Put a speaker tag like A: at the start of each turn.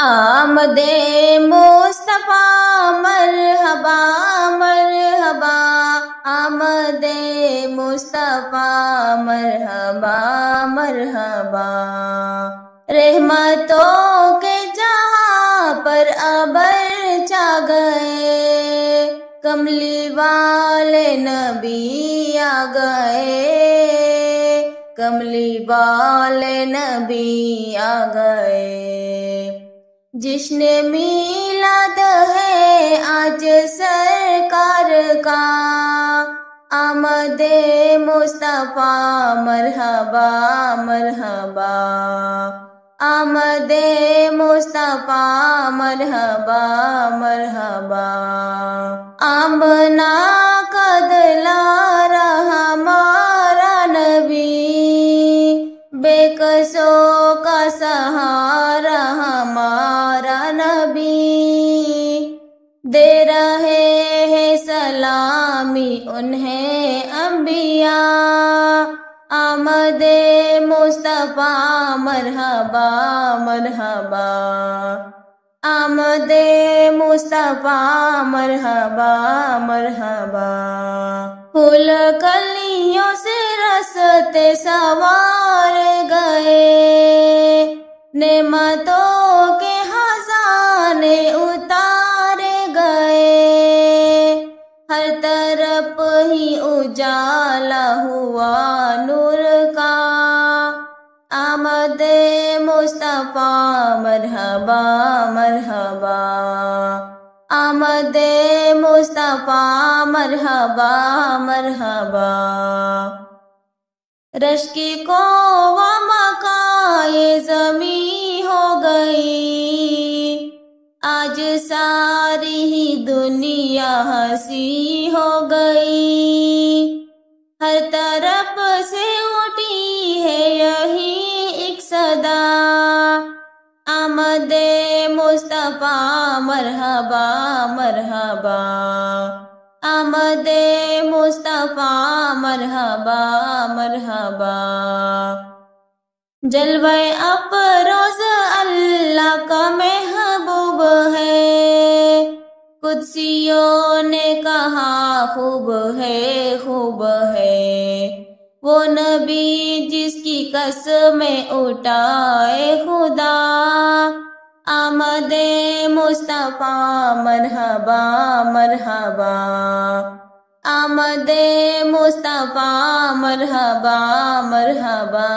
A: آمد مصطفیٰ مرحبا مرحبا، آمد مصطفیٰ مرحبا مرحبا، رحمتوں کے جہاں پر ابر چھا گئے، کملی والے نبی آ گئے، کملی والے نبی آ گئے، جشن میلاد ہے آج سرکار کا، آمد مصطفیٰ مرحبا مرحبا، آمد مصطفیٰ مرحبا مرحبا، آمنا کا دلارا ہمارا نبی، بے کسوں کا سہارا ہمارا نبی، دے رہے ہیں سلامی انہیں انبیاء، آمد مصطفیٰ مرحبا مرحبا، آمد مصطفیٰ مرحبا مرحبا، پھول کلیوں سے رستے سنوار گئے، نعمتوں کے خزانے اتارے گئے، ہر طرف ہی اجالا ہوا نور کا، آمد مصطفیٰ مرحبا مرحبا، آمد مصطفیٰ مرحبا مرحبا، رشکی کو مکائے زمیں ہو گئی، آج ساری ہی دنیا ہنسی ہو گئی، ہر طرف سے اٹھی ہے یہی ایک صدا، آمد مصطفیٰ مرحبا مرحبا، آمد مصطفیٰ مرحبا مرحبا، جلوہ افروز اللہ کا محبوب ہے، قدسیوں نے کہا خوب ہے خوب ہے، وہ نبی جس کی قسمیں اٹھائے خدا، آمد مصطفیٰ مرحبا مرحبا، آمد مصطفیٰ مرحبا مرحبا۔